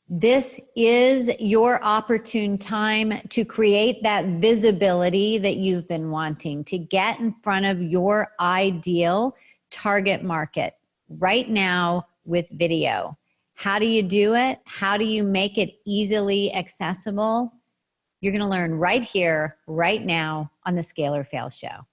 This is your opportune time to create that visibility that you've been wanting, to get in front of your ideal target market right now with video. How do you do it? How do you make it easily accessible? You're going to learn right here, right now on the Scale or Fail Show.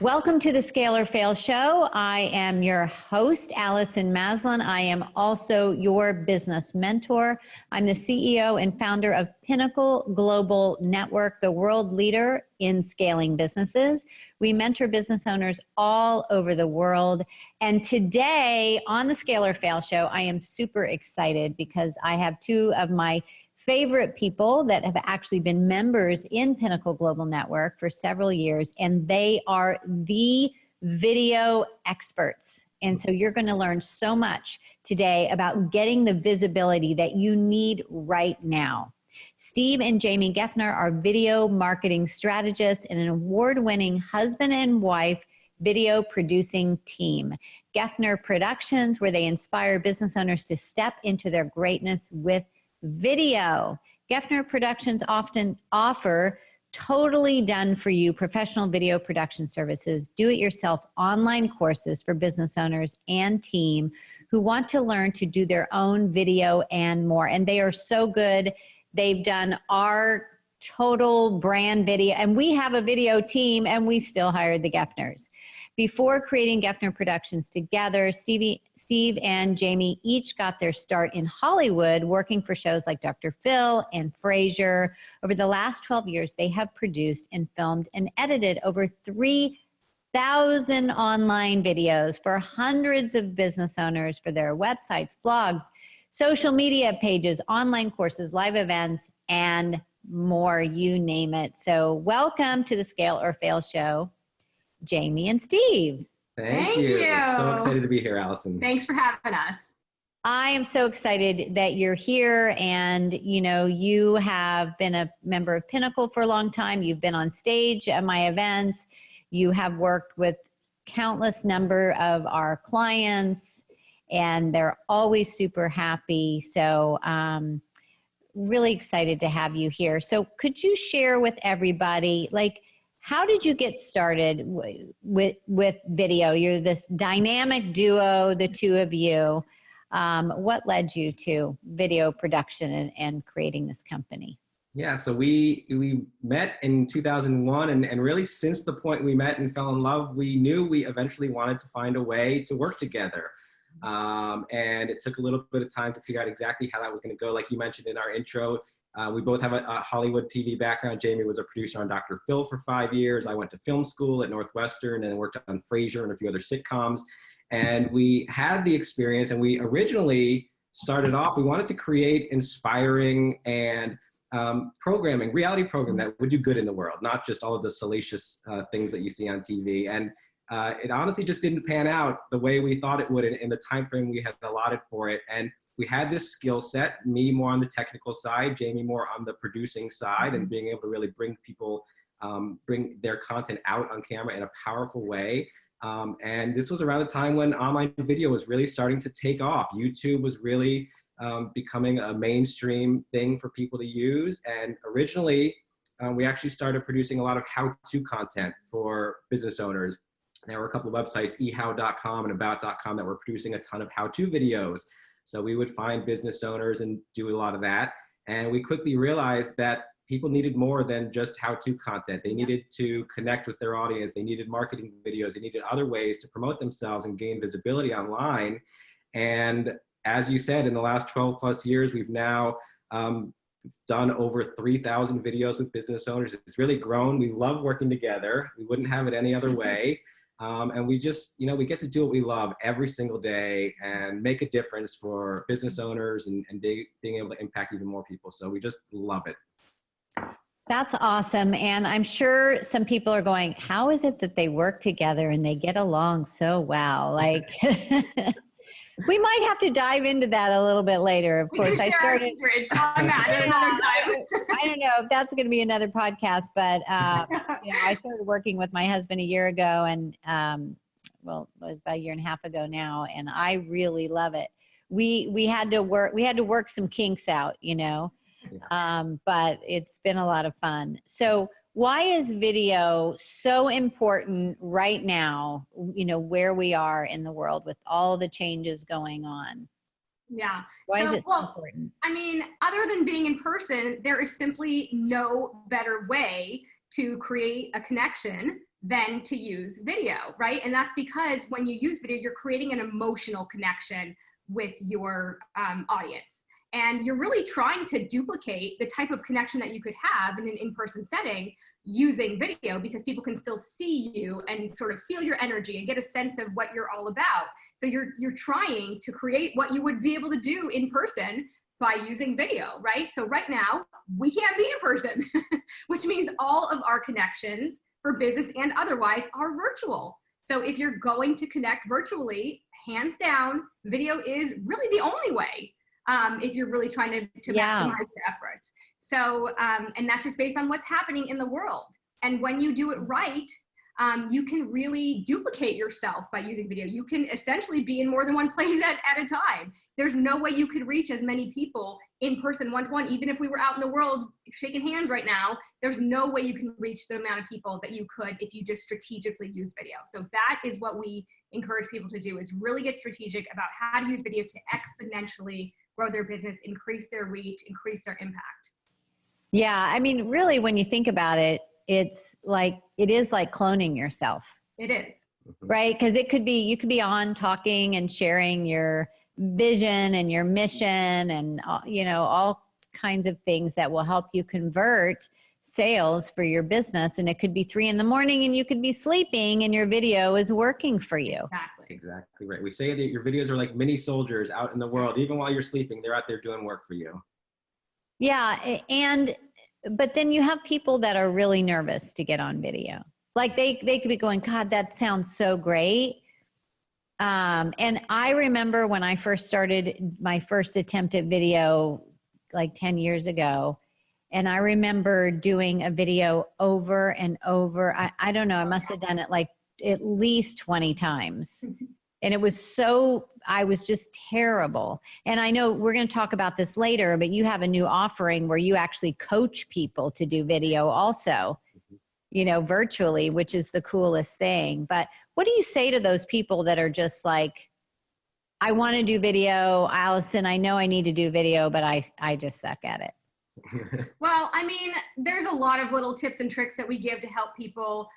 Welcome to the Scale or Fail Show. I am your host, Allison Maslan. I am also your business mentor. I'm the CEO and founder of Pinnacle Global Network, the world leader in scaling businesses. We mentor business owners all over the world. And today on the Scale or Fail Show, I am super excited because I have two of my favorite people that have actually been members in Pinnacle Global Network for several years, and they are the video experts. And so you're going to learn so much today about getting the visibility that you need right now. Steve and Jaime Geffner are video marketing strategists and an award-winning husband and wife video producing team. Geffner Productions, where they inspire business owners to step into their greatness with video. Geffner Productions often offer totally done for you professional video production services, do-it-yourself online courses for business owners and team who want to learn to do their own video and more. And they are so good. They've done our total brand video, and we have a video team, and we still hired the Geffners. Before creating Geffner Productions together, Steve and Jaime each got their start in Hollywood working for shows like Dr. Phil and Frasier. Over the last 12 years, they have produced and filmed and edited over 3,000 online videos for hundreds of business owners for their websites, blogs, social media pages, online courses, live events, and more, you name it. So welcome to the Scale or Fail Show, Jaime and Steve. Thank you. So excited to be here, Allison. Thanks for having us. I am so excited that you're here, and you have been a member of Pinnacle for a long time. You've been on stage at my events. You have worked with countless number of our clients, and they're always super happy. So really excited to have you here. So could you share with everybody, how did you get started with video? You're this dynamic duo, the two of you. What led you to video production and creating this company? Yeah, so we met in 2001, and really since the point we met and fell in love, we knew we eventually wanted to find a way to work together. And it took a little bit of time to figure out exactly how that was going to go. Like you mentioned in our intro, we both have a Hollywood TV background. Jaime was a producer on Dr. Phil for 5 years. I went to film school at Northwestern and worked on Frasier and a few other sitcoms. And we had the experience, and we originally started off, we wanted to create inspiring and programming, reality programming that would do good in the world, not just all of the salacious things that you see on TV. And it honestly just didn't pan out the way we thought it would in the time frame we had allotted for it. And we had this skill set, me more on the technical side, Jaime more on the producing side, and being able to really bring people, bring their content out on camera in a powerful way. And this was around the time when online video was really starting to take off. YouTube was really becoming a mainstream thing for people to use. And originally, we actually started producing a lot of how-to content for business owners. There were a couple of websites, ehow.com and about.com, that were producing a ton of how-to videos. So we would find business owners and do a lot of that. And we quickly realized that people needed more than just how-to content. They needed to connect with their audience. They needed marketing videos. They needed other ways to promote themselves and gain visibility online. And as you said, in the last 12 plus years, we've now done over 3,000 videos with business owners. It's really grown. We love working together. We wouldn't have it any other way. And we just, we get to do what we love every single day and make a difference for business owners and being able to impact even more people. So we just love it. That's awesome. And I'm sure some people are going, how is it that they work together and they get along so well? We might have to dive into that a little bit later. Of course, I started. On that another time. I don't know if that's going to be another podcast, but I started working with my husband a year ago, and well, it was about a year and a half ago now, and I really love it. We had to work some kinks out, but it's been a lot of fun. So why is video so important right now, where we are in the world with all the changes going on? Yeah. Why is it so important? I mean, other than being in person, there is simply no better way to create a connection than to use video, right? And that's because when you use video, you're creating an emotional connection with your audience. And you're really trying to duplicate the type of connection that you could have in an in-person setting using video, because people can still see you and sort of feel your energy and get a sense of what you're all about. So you're trying to create what you would be able to do in person by using video, right? So right now, we can't be in person, which means all of our connections for business and otherwise are virtual. So if you're going to connect virtually, hands down, video is really the only way. If you're really trying to maximize your efforts. So, and that's just based on what's happening in the world. And when you do it right, you can really duplicate yourself by using video. You can essentially be in more than one place at a time. There's no way you could reach as many people in person one-to-one, even if we were out in the world shaking hands right now, there's no way you can reach the amount of people that you could if you just strategically use video. So that is what we encourage people to do, is really get strategic about how to use video to exponentially grow their business, increase their reach, increase their impact. Yeah, I mean, really, when you think about it, it is like cloning yourself. It is. Right? Because you could be on talking and sharing your vision and your mission and, all kinds of things that will help you convert sales for your business. And it could be 3 a.m. and you could be sleeping and your video is working for you. Exactly right. We say that your videos are like mini soldiers out in the world. Even while you're sleeping, they're out there doing work for you. Yeah. But then you have people that are really nervous to get on video. Like they could be going, God, that sounds so great. And I remember when I first started my first attempt at video like 10 years ago, and I remember doing a video over and over. I don't know, I must have done it like at least 20 times. And I was just terrible. And I know we're going to talk about this later, but you have a new offering where you actually coach people to do video also, virtually, which is the coolest thing. But what do you say to those people that are just like, I want to do video, Allison, I know I need to do video, but I just suck at it. Well, I mean, there's a lot of little tips and tricks that we give to help people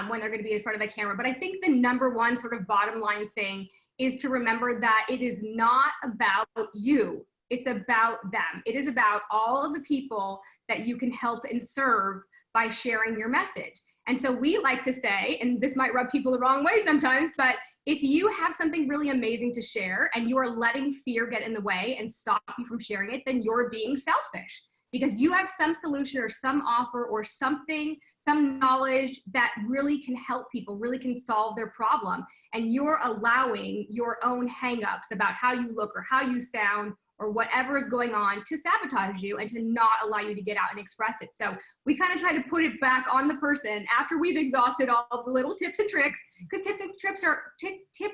when they're going to be in front of the camera. But I think the number one sort of bottom line thing is to remember that it is not about you. It's about them. It is about all of the people that you can help and serve by sharing your message. And so we like to say, and this might rub people the wrong way sometimes, but if you have something really amazing to share and you are letting fear get in the way and stop you from sharing it, then you're being selfish. Because you have some solution or some offer or something, some knowledge that really can help people, really can solve their problem. And you're allowing your own hangups about how you look or how you sound or whatever is going on to sabotage you and to not allow you to get out and express it. So we kind of try to put it back on the person after we've exhausted all of the little tips and tricks, because tips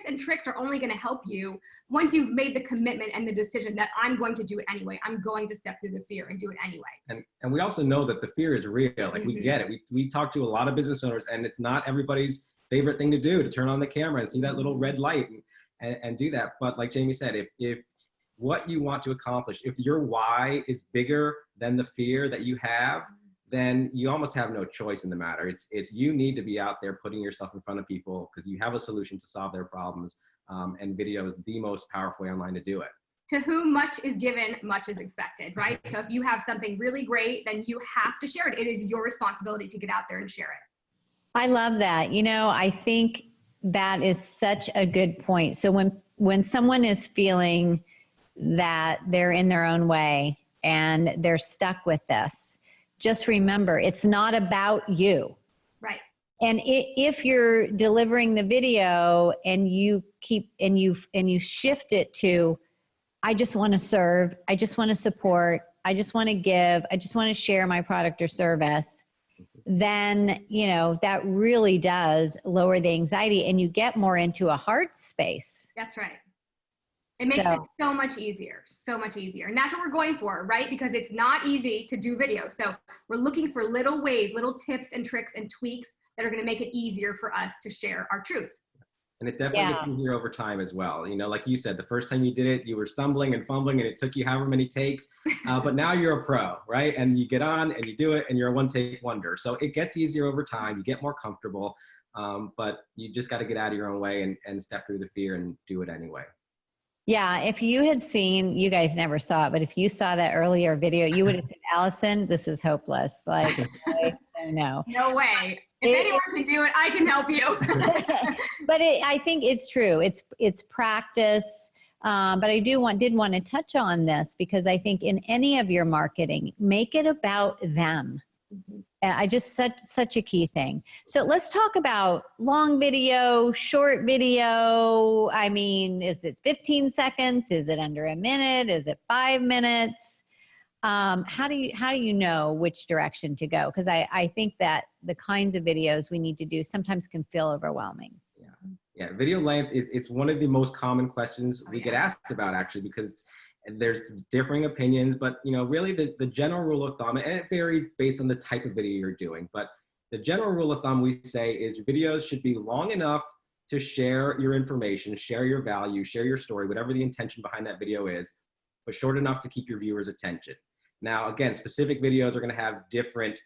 and tricks are only going to help you once you've made the commitment and the decision that I'm going to do it anyway. I'm going to step through the fear and do it anyway. And we also know that the fear is real. Like we get it. We talk to a lot of business owners, and it's not everybody's favorite thing to do, to turn on the camera and see that little red light and do that. But like Jaime said, if what you want to accomplish, if your why is bigger than the fear that you have, then you almost have no choice in the matter. It's you need to be out there putting yourself in front of people because you have a solution to solve their problems. And video is the most powerful way online to do it. To whom much is given, much is expected, right? So if you have something really great, then you have to share it. It is your responsibility to get out there and share it. I love that. I think that is such a good point. So when someone is feeling that they're in their own way and they're stuck with this, just remember, it's not about you. Right. And if you're delivering the video and you shift it to, I just want to serve, I just want to support, I just want to give, I just want to share my product or service, then, you know, that really does lower the anxiety and you get more into a heart space. That's right. It makes it so much easier, so much easier. And that's what we're going for, right? Because it's not easy to do video. So we're looking for little ways, little tips and tricks and tweaks that are going to make it easier for us to share our truth. And it definitely gets easier over time as well. You know, like you said, the first time you did it, you were stumbling and fumbling and it took you however many takes, but now you're a pro, right? And you get on and you do it and you're a one-take wonder. So it gets easier over time. You get more comfortable, but you just got to get out of your own way and step through the fear and do it anyway. Yeah, if you had seen, you guys never saw it, but if you saw that earlier video, you would have said, Allison, this is hopeless. Like, no. No way. If anyone can do it, I can help you. But I think it's true. It's practice. But I did want to touch on this because I think in any of your marketing, make it about them. Mm-hmm. I just such a key thing. So let's talk about long video, short video. I mean, is it 15 seconds? Is it under a minute? Is it 5 minutes? How do you know which direction to go? Because I think that the kinds of videos we need to do sometimes can feel overwhelming. Yeah, video length it's one of the most common questions we get asked about, actually, because there's differing opinions, but you know, really the general rule of thumb, and it varies based on the type of video you're doing, but the general rule of thumb we say is videos should be long enough to share your information, share your value, share your story, whatever the intention behind that video is, but short enough to keep your viewers' attention. Now, again, specific videos are going to have different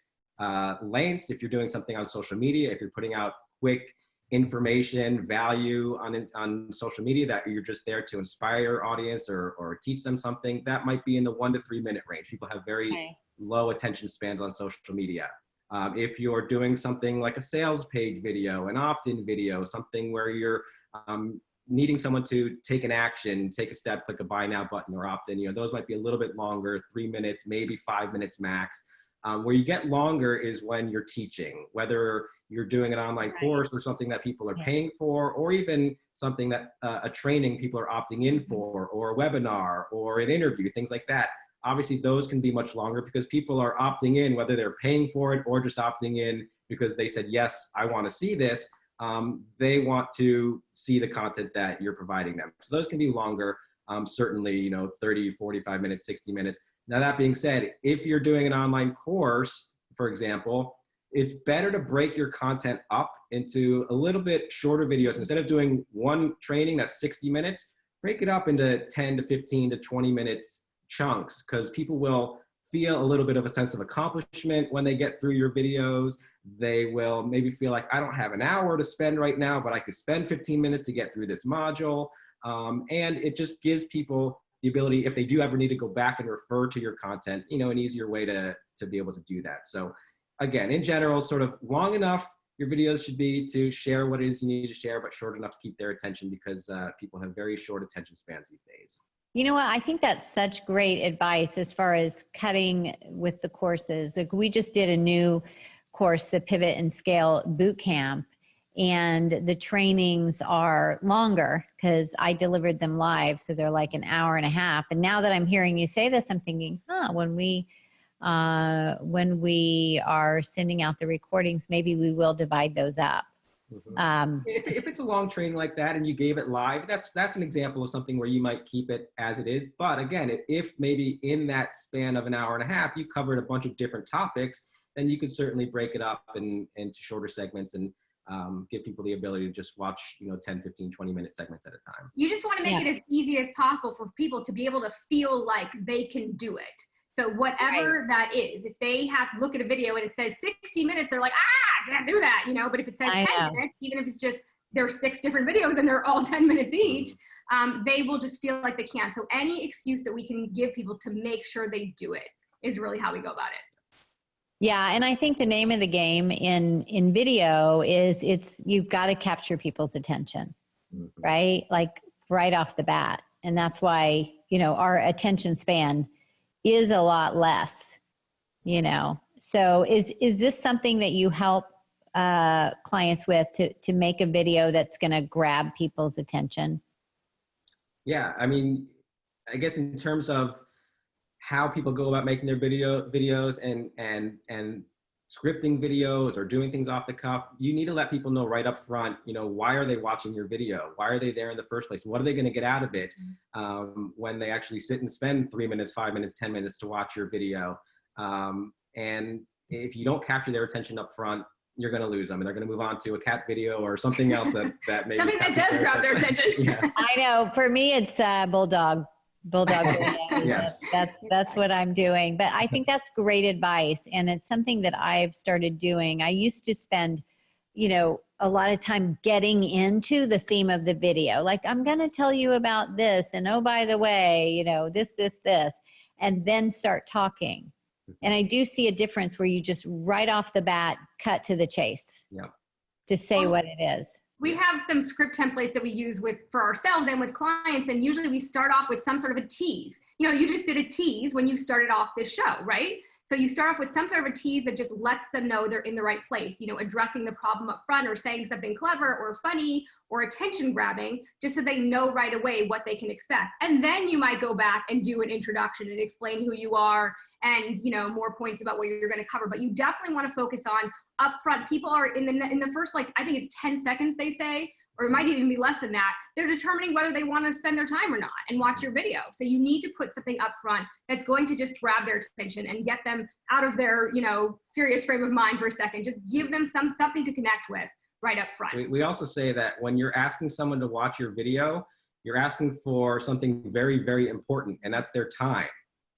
lengths. If you're doing something on social media, if you're putting out quick information, value on social media that you're just there to inspire your audience or teach them something, that might be in the 1 to 3 minute range. People have very low attention spans on social media. If you're doing something like a sales page video, an opt-in video, something where you're needing someone to take an action, take a step, click a buy now button or opt in, you know, those might be a little bit longer, 3 minutes, maybe 5 minutes max. Where you get longer is when you're teaching, whether you're doing an online course or something that people are paying for, or even something that a training people are opting in for, or a webinar or an interview, things like that. Obviously, those can be much longer because people are opting in, whether they're paying for it or just opting in because they said, yes, I want to see this. They want to see the content that you're providing them. So those can be longer, certainly, you know, 30, 45 minutes, 60 minutes. Now, that being said, if you're doing an online course, for example, it's better to break your content up into a little bit shorter videos. Instead of doing one training that's 60 minutes, break it up into 10 to 15 to 20 minutes chunks, because people will feel a little bit of a sense of accomplishment when they get through your videos. They will maybe feel like, I don't have an hour to spend right now, but I could spend 15 minutes to get through this module. And it just gives people the ability, if they do ever need to go back and refer to your content, you know, an easier way to be able to do that. So again, in general, sort of long enough your videos should be to share what it is you need to share, but short enough to keep their attention, because people have very short attention spans these days. You know what? I think that's such great advice as far as cutting with the courses. Like, we just did a new course, the Pivot and Scale Bootcamp, and the trainings are longer because I delivered them live. So they're like an hour and a half. And now that I'm hearing you say this, I'm thinking, when we are sending out the recordings, maybe we will divide those up. Mm-hmm. If it's a long training like that and you gave it live, that's an example of something where you might keep it as it is. But again, if maybe in that span of an hour and a half, you covered a bunch of different topics, then you could certainly break it up into shorter segments and give people the ability to just watch, 10, 15, 20-minute segments at a time. You just want to make it as easy as possible for people to be able to feel like they can do it. So whatever that is, if they look at a video and it says 60 minutes, they're like, I can't do that, but if it says 10 minutes, even if it's just, there's 6 different videos and they're all 10 minutes each, they will just feel like they can. So any excuse that we can give people to make sure they do it is really how we go about it. Yeah, and I think the name of the game in video is you've got to capture people's attention, right? Like right off the bat. And that's why, our attention span is a lot less, So is this something that you help clients with to make a video that's going to grab people's attention? Yeah, I mean, I guess in terms of how people go about making their videos and scripting videos or doing things off the cuff, you need to let people know right up front, you know, why are they watching your video? Why are they there in the first place? What are they going to get out of it when they actually sit and spend 3 minutes, 5 minutes, 10 minutes to watch your video? And if you don't capture their attention up front, you're going to lose them, and they're going to move on to a cat video or something else that maybe something that does grab their attention. Yes. I know. For me, it's bulldog videos. Yes. That's what I'm doing. But I think that's great advice, and it's something that I've started doing. I used to spend, you know, a lot of time getting into the theme of the video. Like, I'm going to tell you about this, and oh, by the way, you know, this, and then start talking. And I do see a difference where you just right off the bat cut to the chase. Yeah. To say what it is. We have some script templates that we use for ourselves and with clients, and usually we start off with some sort of a tease. You know, you just did a tease when you started off this show, right? So you start off with some sort of a tease that just lets them know they're in the right place, you know, addressing the problem up front or saying something clever or funny or attention grabbing, just so they know right away what they can expect. And then you might go back and do an introduction and explain who you are and, you know, more points about what you're going to cover. But you definitely want to focus on upfront. People are in the first, like, I think it's 10 seconds they say, or it might even be less than that. They're determining whether they want to spend their time or not and watch your video. So you need to put something up front that's going to just grab their attention and get them out of their, you know, serious frame of mind for a second. Just give them something to connect with right up front. We also say that when you're asking someone to watch your video, you're asking for something very, very important, and that's their time,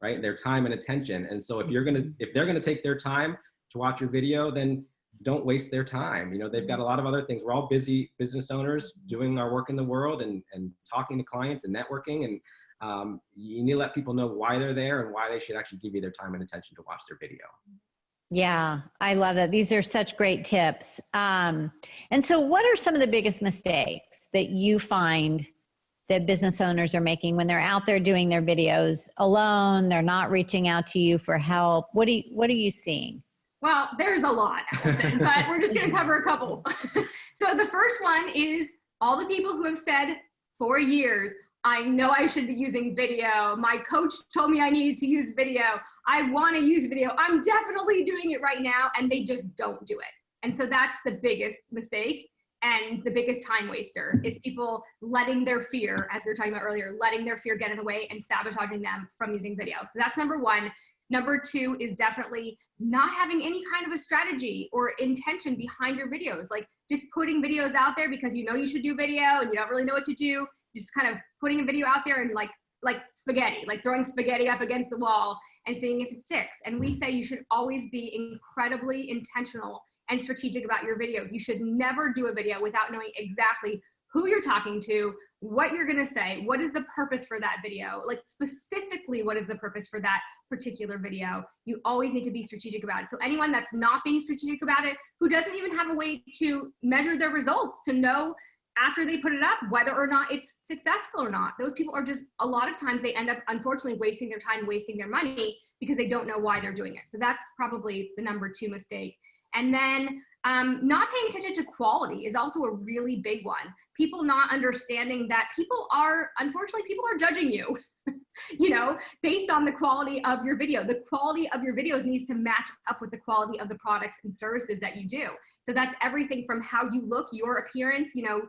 right? Their time and attention. And so if they're gonna take their time to watch your video, then don't waste their time. You know, they've got a lot of other things. We're all busy business owners doing our work in the world and talking to clients and networking. And you need to let people know why they're there and why they should actually give you their time and attention to watch their video. Yeah, I love that. These are such great tips. And so what are some of the biggest mistakes that you find that business owners are making when they're out there doing their videos alone? They're not reaching out to you for help. What are you seeing? Well, there's a lot, Allison, but we're just going to cover a couple. So the first one is all the people who have said for years, I know I should be using video. My coach told me I needed to use video. I want to use video. I'm definitely doing it right now. And they just don't do it. And so that's the biggest mistake and the biggest time waster is people letting their fear, as we were talking about earlier, letting their fear get in the way and sabotaging them from using video. So that's number one. Number two is definitely not having any kind of a strategy or intention behind your videos. Like just putting videos out there because you know you should do video and you don't really know what to do. Just kind of putting a video out there and like spaghetti, like throwing spaghetti up against the wall and seeing if it sticks. And we say you should always be incredibly intentional and strategic about your videos. You should never do a video without knowing exactly who you're talking to, what you're gonna say, what is the purpose for that video, like specifically what is the purpose for that particular video. You always need to be strategic about it. So anyone that's not being strategic about it, who doesn't even have a way to measure their results, to know after they put it up whether or not it's successful or not, those people are just, a lot of times they end up unfortunately wasting their time, wasting their money because they don't know why they're doing it. So that's probably the number two mistake. And then not paying attention to quality is also a really big one. People not understanding that unfortunately people are judging you, you know, based on the quality of your video. The quality of your videos needs to match up with the quality of the products and services that you do. So that's everything from how you look, your appearance, you know,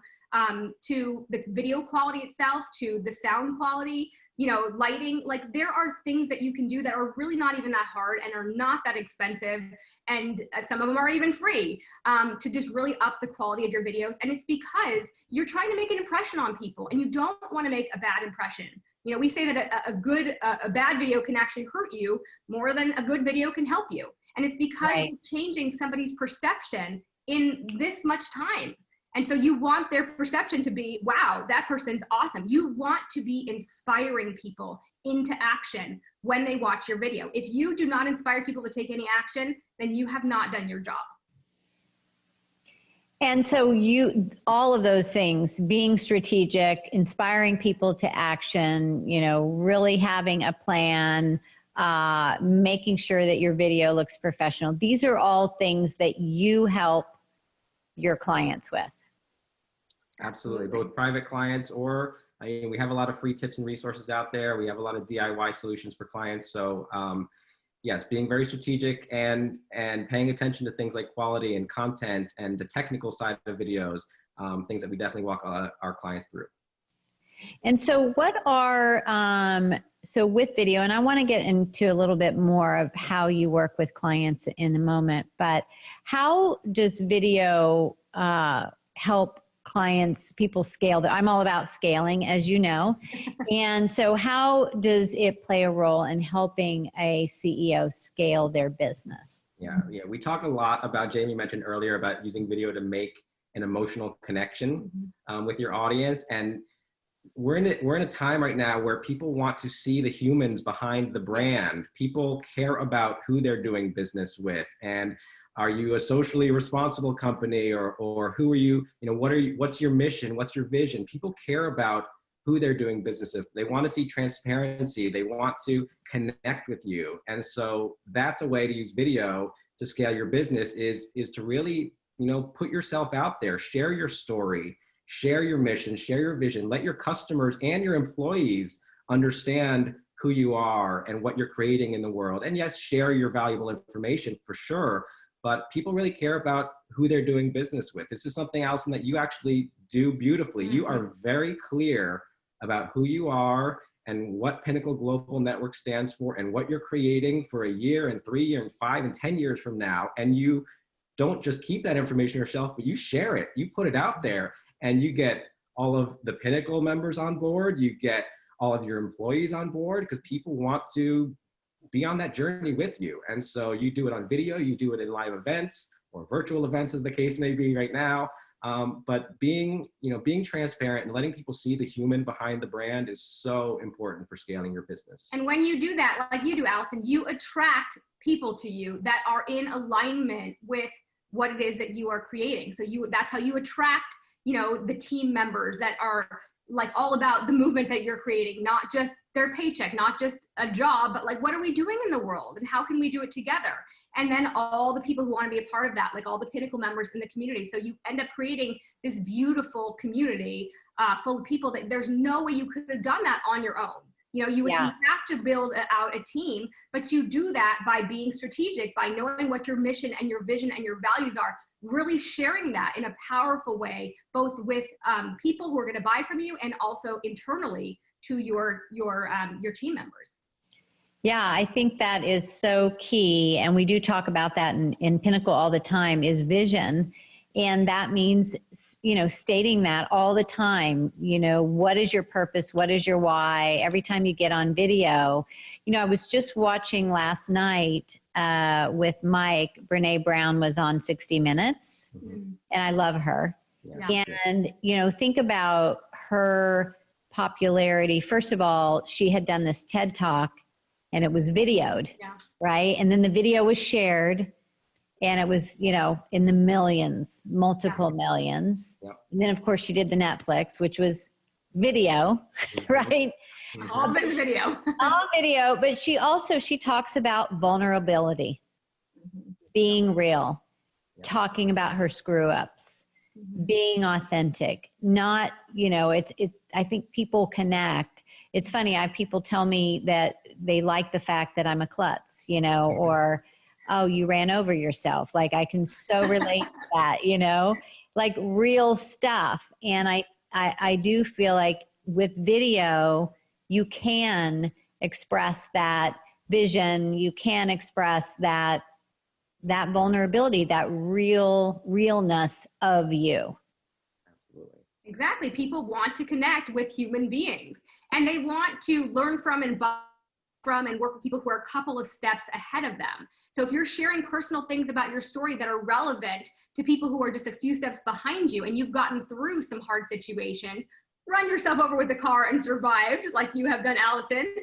to the video quality itself, to the sound quality, you know, lighting. Like there are things that you can do that are really not even that hard and are not that expensive. And some of them are even free to just really up the quality of your videos. And it's because you're trying to make an impression on people and you don't want to make a bad impression. You know, we say that a bad video can actually hurt you more than a good video can help you. And it's because you're changing somebody's perception in this much time. And so you want their perception to be, wow, that person's awesome. You want to be inspiring people into action when they watch your video. If you do not inspire people to take any action, then you have not done your job. And so all of those things, being strategic, inspiring people to action, you know, really having a plan, making sure that your video looks professional. These are all things that you help your clients with? Absolutely. Both private clients or, I mean, we have a lot of free tips and resources out there. We have a lot of DIY solutions for clients. So yes, being very strategic and paying attention to things like quality and content and the technical side of videos, things that we definitely walk our clients through. And so what are, so with video, and I want to get into a little bit more of how you work with clients in a moment, but how does video help clients, people scale? I'm all about scaling, as you know. And so how does it play a role in helping a CEO scale their business? Yeah, we talk a lot about, Jamie mentioned earlier, about using video to make an emotional connection with your audience. And we're in a time right now where people want to see the humans behind the brand. Yes. People care about who they're doing business with, and are you a socially responsible company, or who are you? You know, what's your mission? What's your vision? People care about who they're doing business with. They want to see transparency. They want to connect with you, and so that's a way to use video to scale your business. Is to really, you know, put yourself out there, share your story. Share your mission, share your vision, let your customers and your employees understand who you are and what you're creating in the world. And yes, share your valuable information for sure, but people really care about who they're doing business with. This is something, Allison, that you actually do beautifully. You are very clear about who you are and what Pinnacle Global Network stands for and what you're creating for a year and 3 years and 5 and 10 years from now. And you don't just keep that information yourself, but you share it, you put it out there, and you get all of the Pinnacle members on board, you get all of your employees on board, because people want to be on that journey with you. And so you do it on video, you do it in live events or virtual events, as the case may be right now. But being transparent and letting people see the human behind the brand is so important for scaling your business. And when you do that, like you do, Allison, you attract people to you that are in alignment with what it is that you are creating. So that's how you attract, you know, the team members that are like all about the movement that you're creating, not just their paycheck, not just a job, but like, what are we doing in the world and how can we do it together? And then all the people who want to be a part of that, like all the Pinnacle members in the community. So you end up creating this beautiful community full of people that there's no way you could have done that on your own. You know, you would have to build out a team, but you do that by being strategic, by knowing what your mission and your vision and your values are, really sharing that in a powerful way, both with people who are going to buy from you and also internally to your team members. Yeah, I think that is so key. And we do talk about that in Pinnacle all the time, is vision. And that means, you know, stating that all the time, you know, what is your purpose? What is your why? Every time you get on video. You know, I was just watching last night with Mike. Brene Brown was on 60 Minutes, and I love her. Yeah. And, you know, think about her popularity. First of all, she had done this TED Talk and it was videoed, right? And then the video was shared. And it was, you know, in the millions, multiple millions. Yep. And then, of course, she did the Netflix, which was video, right? All video. All video. But she talks about vulnerability, being real, talking about her screw-ups, being authentic, not, you know, I think people connect. It's funny, I have people tell me that they like the fact that I'm a klutz, you know, or, oh, you ran over yourself. Like, I can so relate to that, you know, like real stuff. And I do feel like with video, you can express that vision. You can express that vulnerability, that realness of you. Absolutely. Exactly. People want to connect with human beings, and they want to learn from and work with people who are a couple of steps ahead of them. So if you're sharing personal things about your story that are relevant to people who are just a few steps behind you, and you've gotten through some hard situations, run yourself over with the car and survived, like you have done, Allison,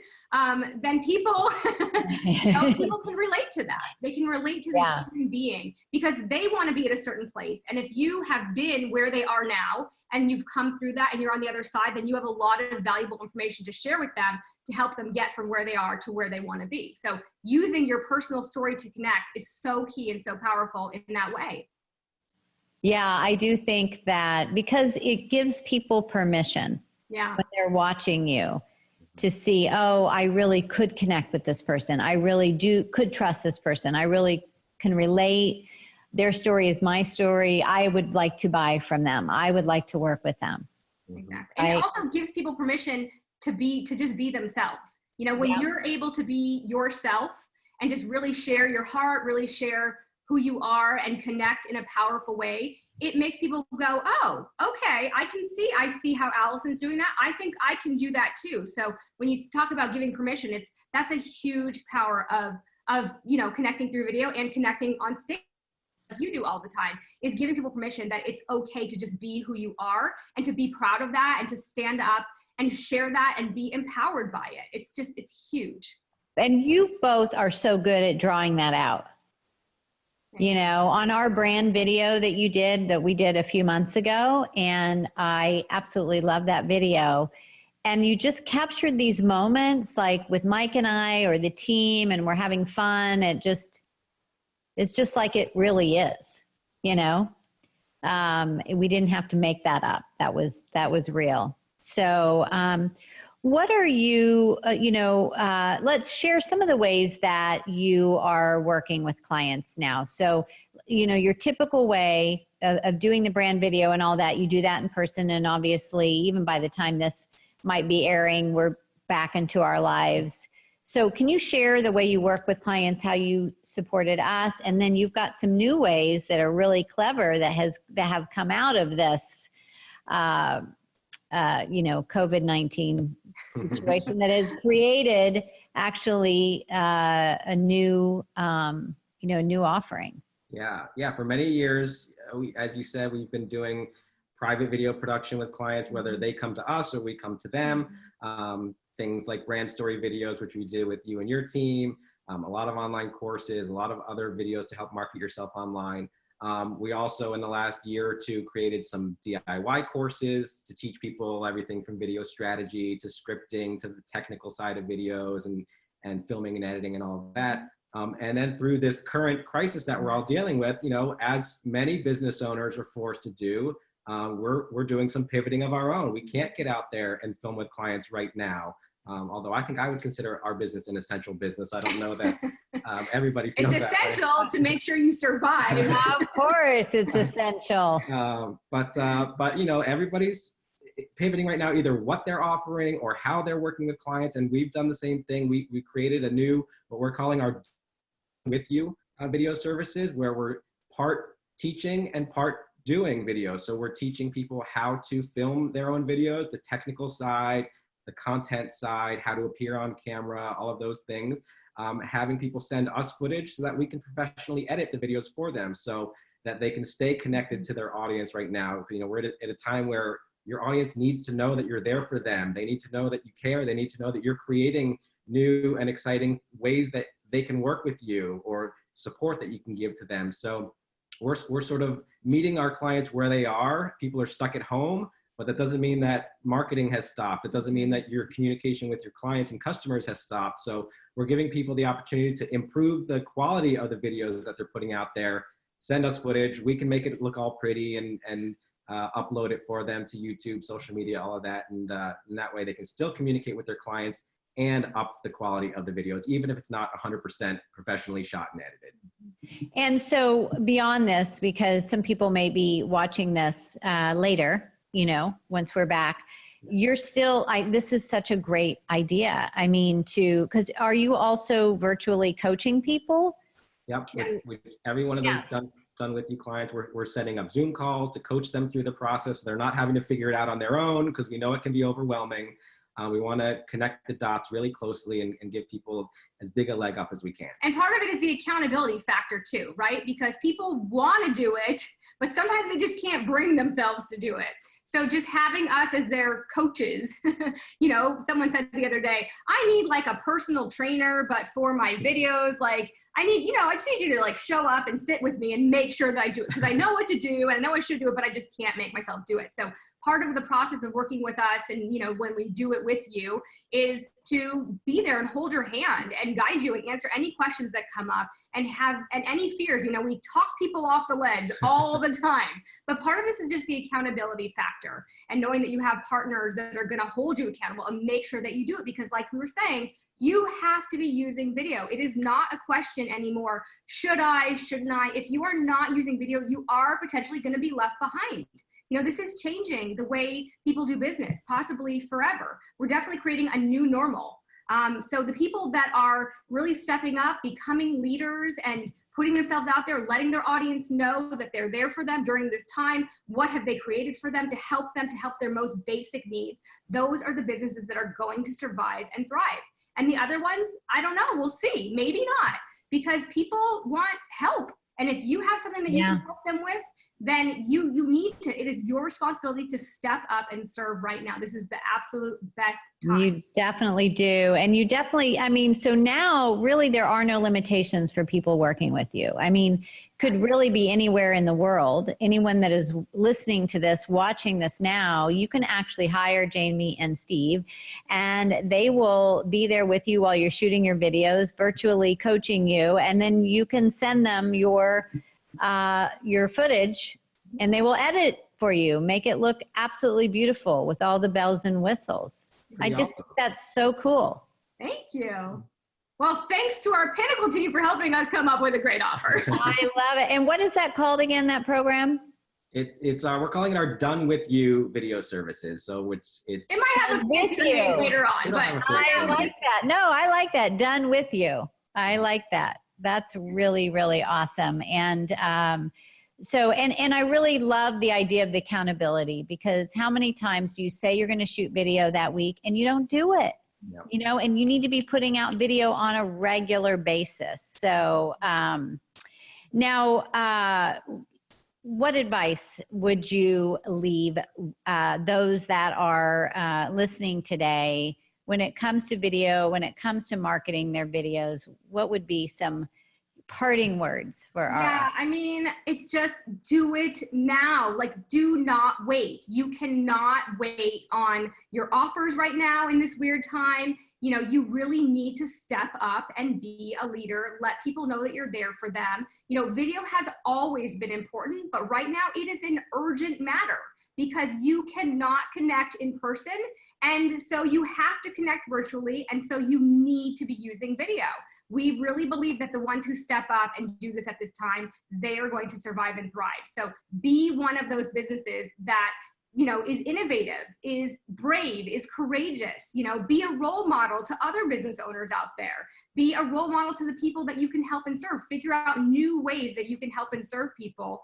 then people, people can relate to that. They can relate to the human being because they want to be at a certain place. And if you have been where they are now and you've come through that and you're on the other side, then you have a lot of valuable information to share with them to help them get from where they are to where they want to be. So using your personal story to connect is so key and so powerful in that way. Yeah, I do think that because it gives people permission Yeah. when they're watching you to see, oh, I really could connect with this person. I really could trust this person. I really can relate. Their story is my story. I would like to buy from them. I would like to work with them. Exactly. And it also gives people permission to just be themselves. You know, when you're able to be yourself and just really share your heart, really share who you are and connect in a powerful way, it makes people go, oh, okay, I see how Allison's doing that. I think I can do that too. So when you talk about giving permission, that's a huge power of, you know, connecting through video and connecting on stage. Like you do all the time, is giving people permission that it's okay to just be who you are and to be proud of that and to stand up and share that and be empowered by it. It's huge. And you both are so good at drawing that out. You know, on our brand video that we did a few months ago, and I absolutely love that video. And you just captured these moments like with Mike and I or the team, and we're having fun. It's just like it really is, you know. We didn't have to make that up. That was real. So what are you, let's share some of the ways that you are working with clients now. So, you know, your typical way of doing the brand video and all that, you do that in person. And obviously, even by the time this might be airing, we're back into our lives. So can you share the way you work with clients, how you supported us? And then you've got some new ways that are really clever that have come out of this, COVID-19 situation that has created actually a new offering. Yeah. For many years, as you said, we've been doing private video production with clients, whether they come to us or we come to them. Things like brand story videos, which we did with you and your team, a lot of online courses, a lot of other videos to help market yourself online. We also, in the last year or two, created some DIY courses to teach people everything from video strategy to scripting to the technical side of videos and filming and editing and all of that. And then through this current crisis that we're all dealing with, you know, as many business owners are forced to do, we're doing some pivoting of our own. We can't get out there and film with clients right now. Although I think I would consider our business an essential business. I don't know that everybody feels it's essential to make sure you survive. Of course, it's essential. But you know, everybody's pivoting right now, either what they're offering or how they're working with clients. And we've done the same thing. We created a new, what we're calling our With You video services, where we're part teaching and part doing videos. So we're teaching people how to film their own videos, the technical side, the content side, how to appear on camera, all of those things. Having people send us footage so that we can professionally edit the videos for them so that they can stay connected to their audience right now. You know, we're at a time where your audience needs to know that you're there for them. They need to know that you care. They need to know that you're creating new and exciting ways that they can work with you or support that you can give to them. So we're sort of meeting our clients where they are. People are stuck at home, but that doesn't mean that marketing has stopped. It doesn't mean that your communication with your clients and customers has stopped. So we're giving people the opportunity to improve the quality of the videos that they're putting out there. Send us footage. We can make it look all pretty and upload it for them to YouTube, social media, all of that. And that way they can still communicate with their clients and up the quality of the videos, even if it's not 100% professionally shot and edited. And so beyond this, because some people may be watching this later, you know, once we're back, you're still, this is such a great idea. I mean, because are you also virtually coaching people? Yep, with every one of those done with you clients, we're setting up Zoom calls to coach them through the process. They're not having to figure it out on their own, because we know it can be overwhelming. We want to connect the dots really closely and give people as big a leg up as we can. And part of it is the accountability factor too, right? Because people want to do it, but sometimes they just can't bring themselves to do it. So just having us as their coaches, you know, someone said the other day, I need like a personal trainer, but for my videos, like I just need you to like show up and sit with me and make sure that I do it, because I know what to do and I know I should do it, but I just can't make myself do it. So part of the process of working with us, and you know, when we do it it with you is to be there and hold your hand and guide you and answer any questions that come up and any fears. You know, we talk people off the ledge all the time, but part of this is just the accountability factor and knowing that you have partners that are going to hold you accountable and make sure that you do it, because like we were saying, you have to be using video. It is not a question anymore. Should I, shouldn't I? If you are not using video, you are potentially going to be left behind. You know, this is changing the way people do business, possibly forever. We're definitely creating a new normal. So the people that are really stepping up, becoming leaders and putting themselves out there, letting their audience know that they're there for them during this time, what have they created for them to help their most basic needs, those are the businesses that are going to survive and thrive. And the other ones, I don't know, we'll see, maybe not, because people want help. And if you have something that you can help them with, then you need to, it is your responsibility to step up and serve right now. This is the absolute best time. You definitely do. And you definitely, I mean, so now really there are no limitations for people working with you. I mean, could really be anywhere in the world. Anyone that is listening to this, watching this now, you can actually hire Jaime and Steve, and they will be there with you while you're shooting your videos, virtually coaching you, and then you can send them your footage, and they will edit for you, make it look absolutely beautiful with all the bells and whistles. I just think that's so cool. Thank you. Well, thanks to our Pinnacle team for helping us come up with a great offer. I love it. And what is that called again, that program? It's we're calling it our Done With You video services. So it might have a fancy name later on, but I like that. No, I like that. Done With You. I like that. That's really, really awesome. And so, and I really love the idea of the accountability, because how many times do you say you're going to shoot video that week and you don't do it? Yep. You know, and you need to be putting out video on a regular basis. So now, what advice would you leave those that are listening today when it comes to video, when it comes to marketing their videos? What would be some parting words for our... Yeah, I mean, it's just do it now. Like, do not wait. You cannot wait on your offers right now in this weird time. You know, you really need to step up and be a leader. Let people know that you're there for them. You know, video has always been important, but right now it is an urgent matter because you cannot connect in person. And so you have to connect virtually. And so you need to be using video. We really believe that the ones who step up and do this at this time, they are going to survive and thrive. So be one of those businesses that, you know, is innovative, is brave, is courageous, you know, be a role model to other business owners out there. Be a role model to the people that you can help and serve. Figure out new ways that you can help and serve people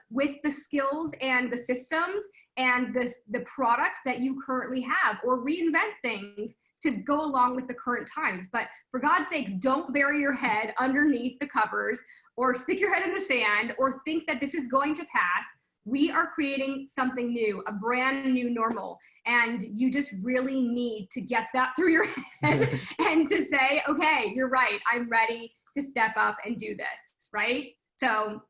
with the skills and the systems and the products that you currently have, or reinvent things to go along with the current times. But for God's sakes, don't bury your head underneath the covers or stick your head in the sand or think that this is going to pass. We are creating something new, a brand new normal. And you just really need to get that through your head and to say, okay, you're right. I'm ready to step up and do this, right? So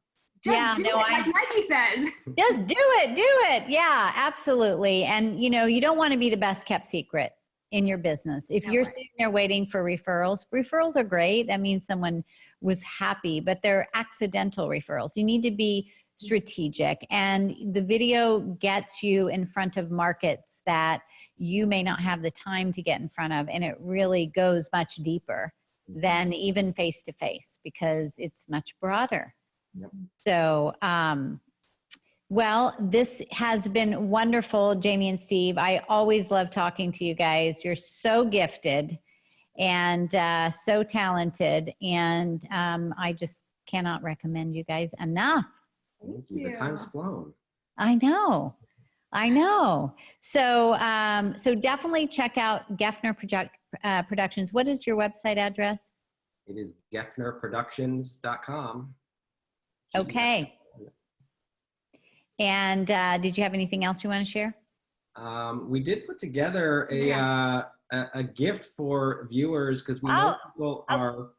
just do it, like Mikey says. Just do it. Yeah, absolutely. And, you know, you don't want to be the best kept secret in your business. If you're sitting there waiting for referrals are great. That means someone was happy, but they're accidental referrals. You need to be strategic, and the video gets you in front of markets that you may not have the time to get in front of, and it really goes much deeper than even face-to-face because it's much broader. Yep. So well, this has been wonderful, Jaime and Steve. I always love talking to you guys. You're so gifted and so talented, and I just cannot recommend you guys enough. Thank you. The time's flown. I know. So, so definitely check out Geffner Productions. What is your website address? It is GeffnerProductions.com. Okay. And did you have anything else you want to share? We did put together a gift for viewers because we know people are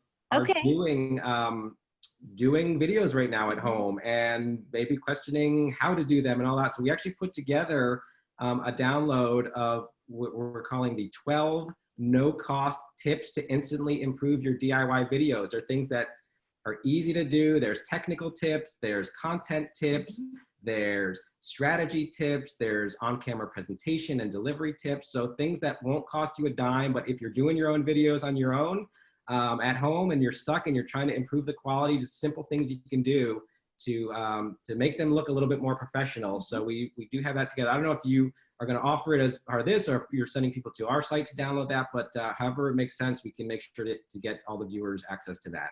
doing videos right now at home and maybe questioning how to do them and all that. So we actually put together a download of what we're calling the 12 no-cost tips to instantly improve your DIY videos. They're things that are easy to do. There's technical tips, there's content tips, there's strategy tips, there's on-camera presentation and delivery tips. So things that won't cost you a dime, but if you're doing your own videos on your own at home and you're stuck and you're trying to improve the quality, just simple things you can do to make them look a little bit more professional. So we do have that together. I don't know if you are going to offer it as part of this or if you're sending people to our site to download that, but however it makes sense, we can make sure to get all the viewers access to that.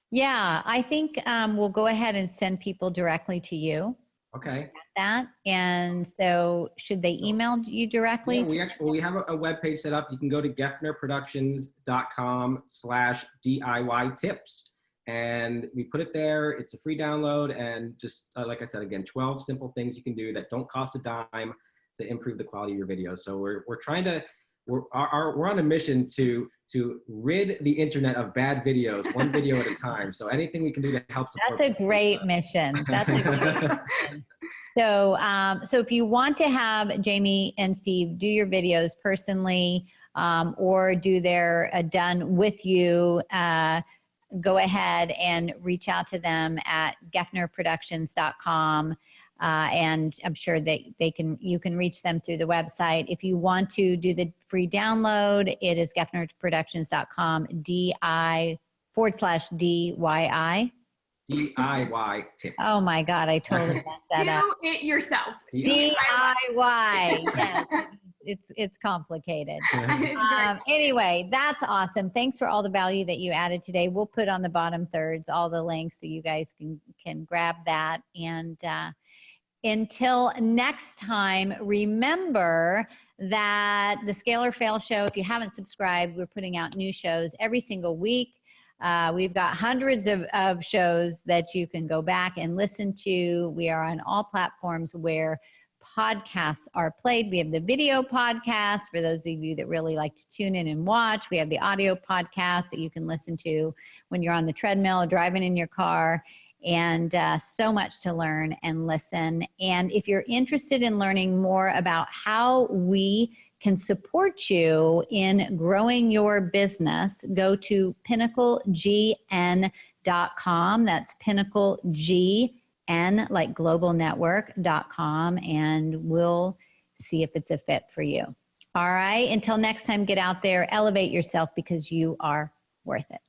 Yeah, I think we'll go ahead and send people directly to you. Okay. That. And so should they email you directly? Yeah, we have a web page set up. You can go to geffnerproductions.com/DIY tips. And we put it there. It's a free download. And just like I said, again, 12 simple things you can do that don't cost a dime to improve the quality of your videos. So we're trying to, we're on a mission to rid the internet of bad videos, one video at a time. So anything we can do to help support. That's a great mission. That's a great mission. So, so if you want to have Jaime and Steve do your videos personally, or do their done with you, go ahead and reach out to them at geffnerproductions.com. And I'm sure that you can reach them through the website. If you want to do the free download, it is geffnerproductions.com DI/DYI. DIY tips. Oh my God, I totally messed that up. Do it yourself. DIY. Yes, it's complicated. Anyway, that's awesome. Thanks for all the value that you added today. We'll put on the bottom thirds all the links so you guys can grab that. And until next time, remember that the Scale or Fail show, if you haven't subscribed, we're putting out new shows every single week. We've got hundreds of shows that you can go back and listen to. We are on all platforms where podcasts are played. We have the video podcast for those of you that really like to tune in and watch. We have the audio podcast that you can listen to when you're on the treadmill or driving in your car, and so much to learn and listen. And if you're interested in learning more about how we can support you in growing your business, go to pinnaclegn.com. That's pinnaclegn, like global network.com, and we'll see if it's a fit for you. All right. Until next time, get out there, elevate yourself because you are worth it.